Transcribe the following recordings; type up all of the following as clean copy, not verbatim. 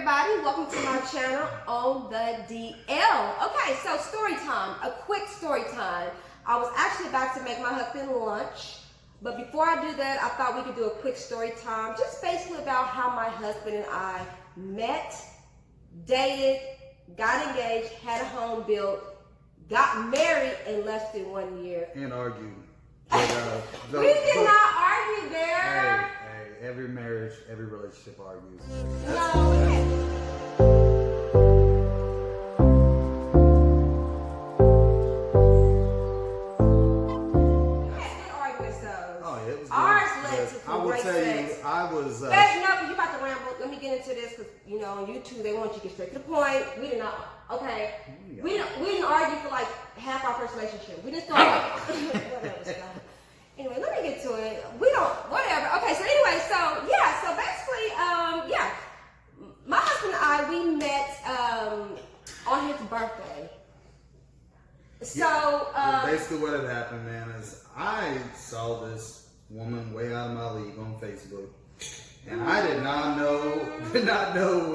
everybody, welcome to my channel, On the DL. Okay, so story time, a quick story time. I was actually about to make my husband lunch, but before I do that, I thought we could do a quick story time, just basically about how my husband and I met, dated, got engaged, had a home built, got married, and left in 1 year. And argued. We did not argue there. Hey, every marriage, every relationship argues. No, we didn't. You about to ramble. Let me get into this because on YouTube they want you to get straight to the point. We did not. Okay, we didn't argue for like half our first relationship. We just don't. Whatever. Scott. Anyway, let me get to it. We don't. Whatever. Okay. So anyway, so basically, my husband and I we met on his birthday. So basically, what had happened, man, is I saw this woman way out of my league on Facebook. And I did not know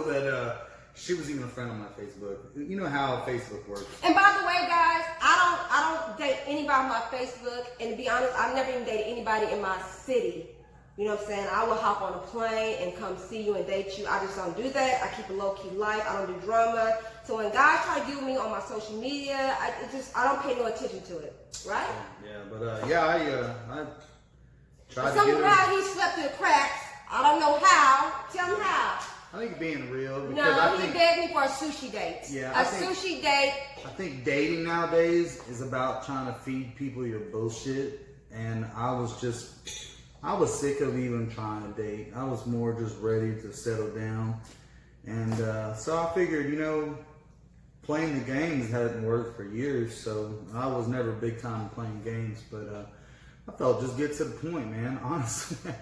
that she was even a friend on my Facebook. You know how Facebook works. And by the way, guys, I don't date anybody on my Facebook. And to be honest, I've never even dated anybody in my city. You know what I'm saying? I will hop on a plane and come see you and date you. I just don't do that. I keep a low-key life. I don't do drama. So when guys try to get with me on my social media, I don't pay no attention to it. Right? Yeah, but I tried to get somehow he slept through the cracks. I don't know how. Tell him how. I think being real. Because no, he begged me for a sushi date. Yeah, sushi date. I think dating nowadays is about trying to feed people your bullshit. And I was sick of even trying to date. I was more just ready to settle down. And so I figured, playing the games hadn't worked for years. So I was never big time playing games. But I felt just get to the point, man. Honestly.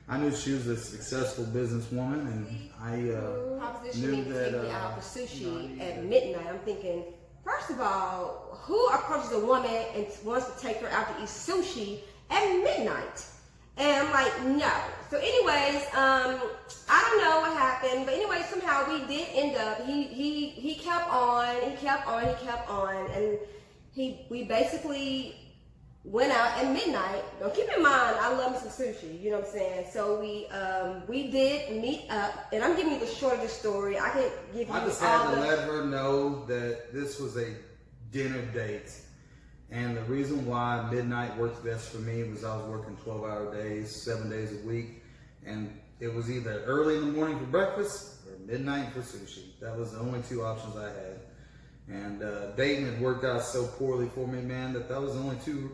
I knew she was a successful businesswoman, and I knew that. Take me out for sushi at midnight. I'm thinking, first of all, who approaches a woman and wants to take her out to eat sushi at midnight? And I'm like, no. So, anyways, I don't know what happened, but anyway, somehow we did end up. He kept on, and we basically went out at midnight. Now keep in mind, I love me some sushi, you know what I'm saying? So we did meet up, and I'm giving you the short of the story. I can give you I just had to let her know that this was a dinner date. And the reason why midnight worked best for me was I was working 12-hour days, 7 days a week. And it was either early in the morning for breakfast or midnight for sushi. That was the only two options I had. And dating had worked out so poorly for me, man, that was the only two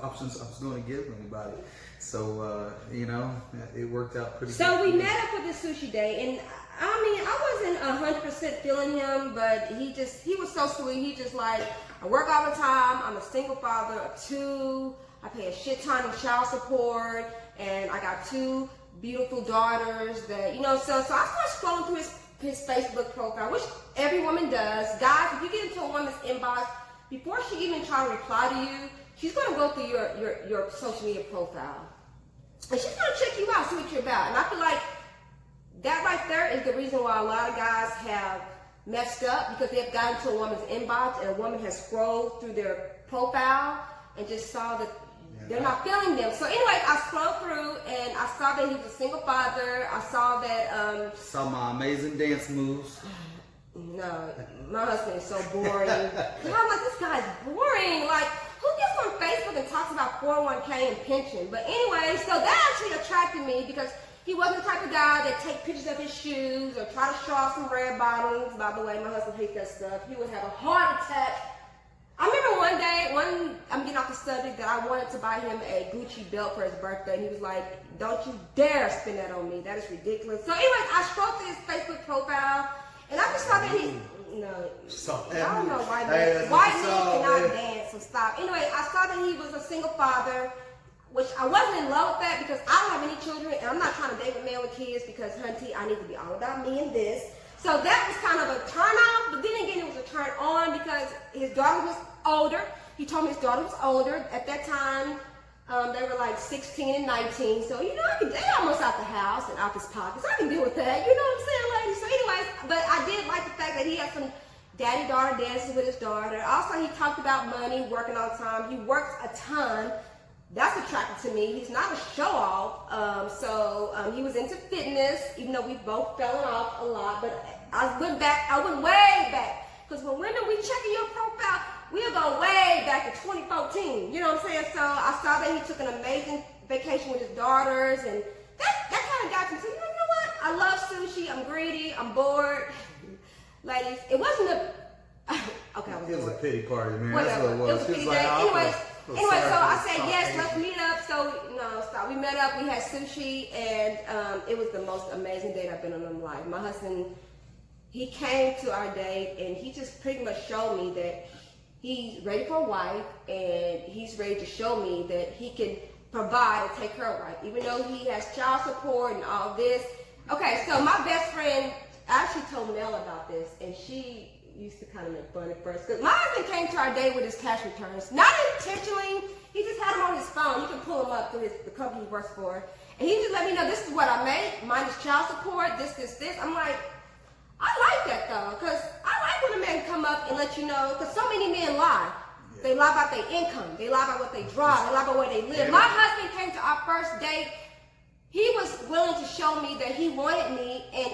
options I was going to give anybody. So, it worked out pretty good. So we met up for the sushi day, and I wasn't 100% feeling him, but he was so sweet. He just like, I work all the time. I'm a single father of 2. I pay a shit ton of child support, and I got 2 beautiful daughters that, so I started scrolling through his Facebook profile, which every woman does. Guys, if you get into a woman's inbox, before she even tries to reply to you, she's going to go through your social media profile. And she's going to check you out, see what you're about. And I feel like that right there is the reason why a lot of guys have messed up, because they've gotten to a woman's inbox and a woman has scrolled through their profile and just saw that they're not feeling them. So anyway, I scrolled through and I saw that he was a single father. I saw that saw my amazing dance moves. No, my husband is so boring. I'm like, this guy's boring. Like, who gets on Facebook and talks about 401k and pension? But anyway, so that actually attracted me because he wasn't the type of guy that take pictures of his shoes or try to show off some red bottoms. By the way, my husband hates that stuff. He would have a heart attack. I remember one day, I'm getting off the subject, that I wanted to buy him a Gucci belt for his birthday. And he was like, don't you dare spend that on me. That is ridiculous. So anyways, I scrolled through his Facebook profile, and I just saw that I don't know why white men cannot dance, so stop. Anyway, I saw that he was a single father, which I wasn't in love with that because I don't have any children, and I'm not trying to date a man with kids because, hunty, I need to be all about me and this. So that was kind of a turn off, but then again, it was a turn on because his daughter was older. He told me his daughter was older. At that time, they were like 16 and 19. So, they almost out the house and out his pockets. I can deal with that. You know what I'm saying, ladies? So anyways, daddy-daughter dances with his daughter. Also, he talked about money, working all the time. He works a ton. That's attractive to me. He's not a show-off. So he was into fitness, even though we both fell off a lot. But I went way back. Because when women, we checking your profile, we'll go way back to 2014. You know what I'm saying? So I saw that he took an amazing vacation with his daughters, and that kind of got me to, you know what? I love sushi. I'm greedy. I'm bored. Ladies, it wasn't okay, I was It was bored. a pity party, man. Whatever. That's what it was. It was a pity Like, day. Anyway, so I said, yes, Asian. let's meet up. So, no, stop. We met up. We had sushi, and it was the most amazing date I've been on in my life. My husband, he came to our date, and he just pretty much showed me that he's ready for a wife, and he's ready to show me that he can provide and take care of wife, even though he has child support and all this. Okay, so my best friend, I actually told Mel about this, and she used to kind of make fun at first. Because my husband came to our date with his cash returns. Not intentionally. He just had them on his phone. You can pull them up through the company he works for. And he just let me know, this is what I make. Minus child support, this. I'm like, I like that though. Because I like when a man come up and let you know. Because so many men lie. Yeah. They lie about their income. They lie about what they drive. They lie about where they live. Yeah. My husband came to our first date. He was willing to show me that he wanted me and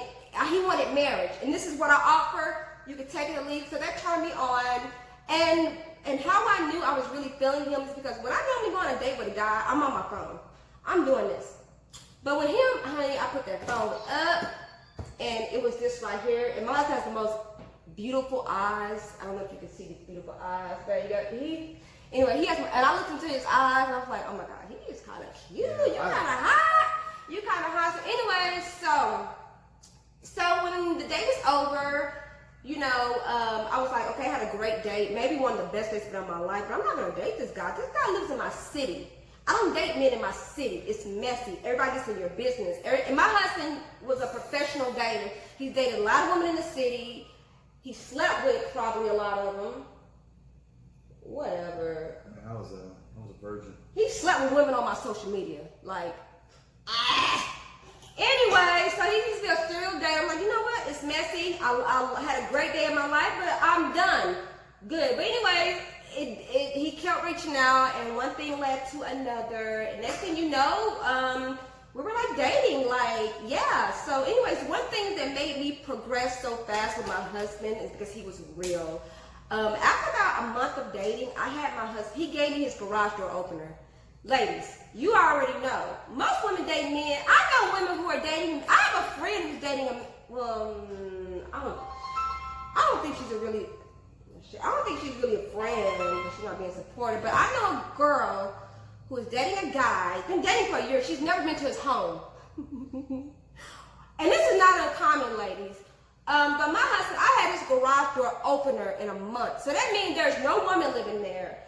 he wanted marriage. And this is what I offer. You could take it or leave. So that turned me on. And how I knew I was really feeling him is because when I normally go on a date with a guy, I'm on my phone. I'm doing this. But with him, honey, I put that phone up, and it was this right here. And my husband has the most beautiful eyes. I don't know if you can see these beautiful eyes. There you go. Anyway, he has, and I looked into his eyes, and I was like, oh my God, he is kind of cute. You're kind of hot. You're kind of hot. So anyway, so when the date was over, you know, I was like, okay, I had a great date. Maybe one of the best dates of my life, but I'm not going to date this guy. This guy lives in my city. I don't date men in my city. It's messy. Everybody gets in your business. And my husband was a professional dater. He's dated a lot of women in the city. He slept with probably a lot of them. Whatever. Man, I was a virgin. He slept with women on my social media. Like, Anyway, so he used to be a serial dater. I'm like, you know what? It's messy. I had a great day in my life, but I'm done. Good. But anyway, he kept reaching out, and one thing led to another. And next thing you know, we were like dating, like, yeah. So anyways, one thing that made me progress so fast with my husband is because he was real. After about a month of dating, I had my husband, he gave me his garage door opener. Ladies, you already know. Most women date men. I know women who are dating. I have a friend who's dating a, well, I don't think she's really a friend. She's not being supportive. But I know a girl who is dating a guy, been dating for a year. She's never been to his home. And this is not uncommon, ladies. But my husband, I had his garage door opener in a month. So that means there's no woman living there.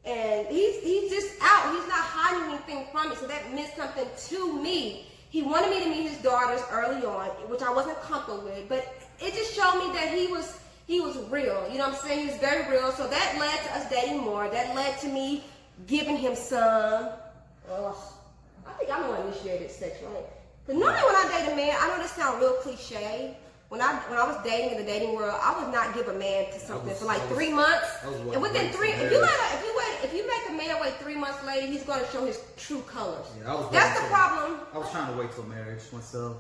And he's just out. He's not hiding anything from me. So that meant something to me. He wanted me to meet his daughters early on, which I wasn't comfortable with. But it just showed me that he was real. You know what I'm saying? He was very real. So that led to us dating more. That led to me giving him some. I think I'm the one initiated sex, right? Because normally when I date a man, I know this sounds real cliche. When I was dating in the dating world, I would not give a man to something for like 3 months. And within if you make a man wait 3 months later, he's going to show his true colors. Yeah, that's the problem. I was trying to wait till marriage myself.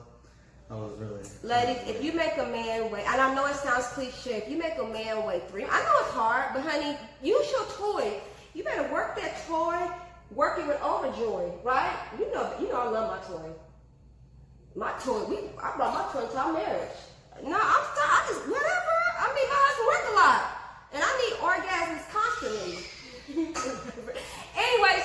I was really. Ladies, if you make a man wait, and I know it sounds cliche, if you make a man wait 3 months, I know it's hard, but honey, use your toy. You better work that toy, work it with overjoy, right? You know I love my toy. I brought my toy to our marriage. No, I just, whatever. I mean, my husband worked a lot. And I need orgasms constantly. Anyway,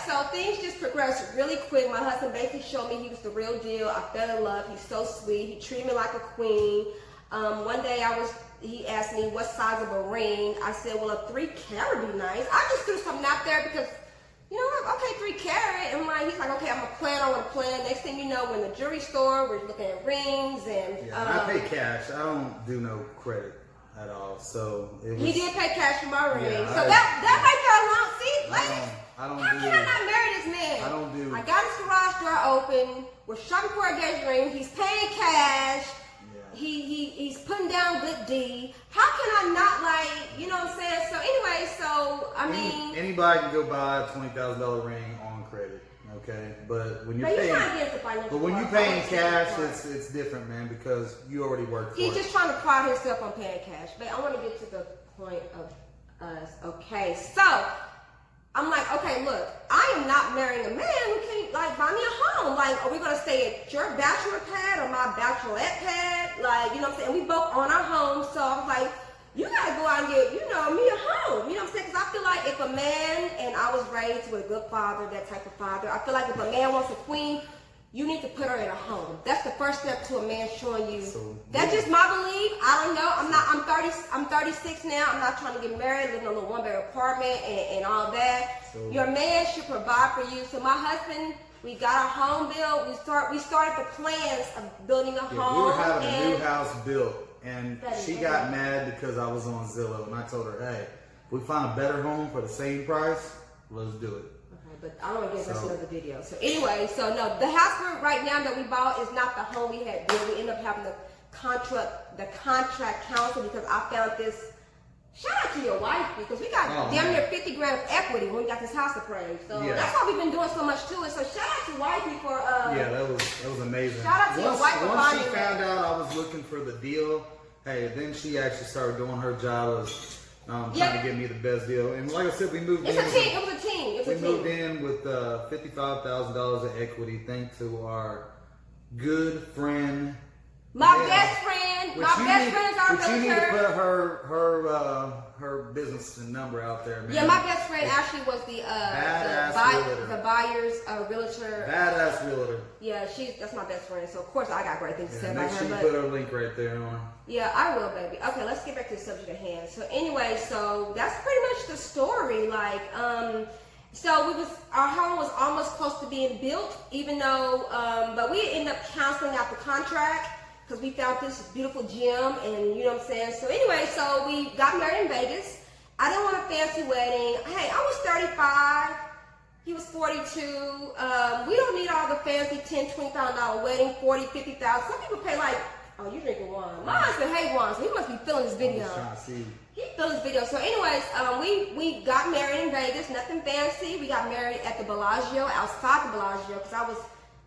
so things just progressed really quick. My husband basically showed me he was the real deal. I fell in love. He's so sweet. He treated me like a queen. One day he asked me what size of a ring. I said, well, a 3 carat would be nice. I just threw something out there because, you know, okay, 3 carat. And he's like, okay, I'm going to plan. I want to plan. Next thing you know, we're in the jewelry store. We're looking at rings. And I pay cash. I don't do no credit at all. So he did pay cash for my ring. Yeah, so that right there alone, see, ladies, how can I not marry this man? I got his garage door open. We're shopping for a engagement ring. He's paying cash. Yeah. He's putting D. How can I not like, you know what I'm saying? So anyway, so I mean, anybody can go buy a $20,000 ring on credit, okay? But when you're paying, cash, it's different, man, because you already worked for it. He's just trying to pride himself on paying cash. But I want to get to the point of us. Okay, so I'm like, okay, look, I am not marrying a man who can't like buy me a home. Like, are we gonna stay at your bachelor pad or my bachelorette pad? Like, you know what I'm saying? We both own our home, so I was like, you gotta go out and get, you know, me a home. You know what I'm saying? Because I feel like if a man, and I was raised with a good father, that type of father, I feel like if a man wants a queen, you need to put her in a home. That's the first step to a man showing you. That's just my belief. I don't know. I'm 36 now. I'm not trying to get married, living in a little one-bedroom apartment and all that. Your man should provide for you. So my husband, we got our home built. We started the plans of building a home. We were having a new house built, and she got mad because I was on Zillow, and I told her, hey, if we find a better home for the same price, let's do it. But I don't want to get into another video. So anyway, so no, the house right now that we bought is not the home we had built. We ended up having the contract counsel because I found this. Shout out to your wife because we got damn near 50 grand of equity when we got this house appraised. So that's why we've been doing so much to it. So shout out to wifey for that was amazing. Shout out to your wife for once she found out I was looking for the deal, hey, then she actually started doing her job of trying to get me the best deal. And like I said, we moved in. It was a team. We moved in with $55,000 of equity thanks to our good friend. My best friend is our realtor. You need to put her business number out there, man. Yeah, my best friend actually was the buyer's realtor. Badass realtor. Yeah, that's my best friend. So of course I got great things to say about her. Make sure you put her link right there on her. Yeah, I will, baby. Okay, let's get back to the subject at hand. So anyway, so that's pretty much the story. Like, so our home was almost close to being built, even though, but we ended up canceling out the contract because we found this beautiful gym, and you know what I'm saying. So anyway, so we got married in Vegas. I didn't want a fancy wedding. Hey, I was 35. He was 42. We don't need all the fancy $10,000, $20,000 wedding, $40,000, $50,000. Some people pay like, oh, you drinking wine. My husband hates wine, so he must be feeling this video. He feels this video. So anyways, we got married in Vegas. Nothing fancy. We got married at the Bellagio, outside the Bellagio, because I was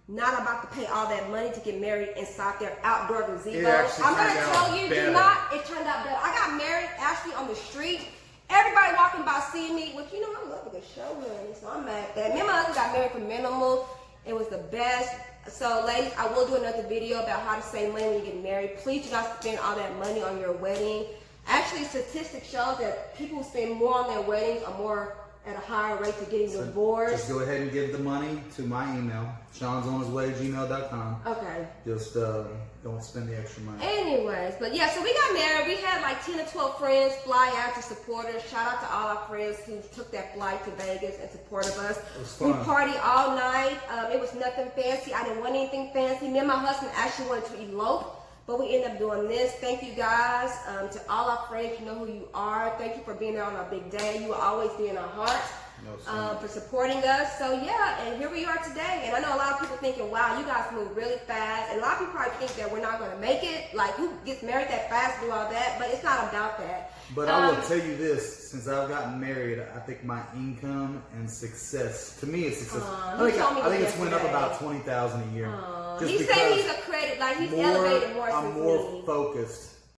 not about to pay all that money to get married inside their outdoor gazebo. I'm going to tell you, it turned out better. I got married actually on the street. Everybody walking by seeing me, which, you know, I love a good show, honey, so I'm mad at that. Me and my husband got married for minimal. It was the best. So, ladies, I will do another video about how to save money when you get married. Please do not spend all that money on your wedding. Actually, statistics show that people who spend more on their weddings are more at a higher rate to getting divorced. Just go ahead and give the money to my email, seansonhisway@gmail.com. Okay. Just don't spend the extra money. Anyways, but yeah, so we got married. We had like 10 or 12 friends fly out to support us. Shout out to all our friends who took that flight to Vegas and supported us. It was fun. We partied all night. It was nothing fancy. I didn't want anything fancy. Me and my husband actually wanted to elope, but we ended up doing this. Thank you guys. To all our friends, you know who you are. Thank you for being there on our big day. You will always be in our hearts. For supporting us. So yeah, and here we are today. And I know a lot of people thinking, wow, you guys move really fast. And a lot of people probably think that we're not going to make it. Like, who gets married that fast, do all that? But it's not about that. But I will tell you this, since I've gotten married, I think my income and success, to me it's success. I think it's went up about $20,000 a year. He said he's a credit, like he's elevated more. I'm more focused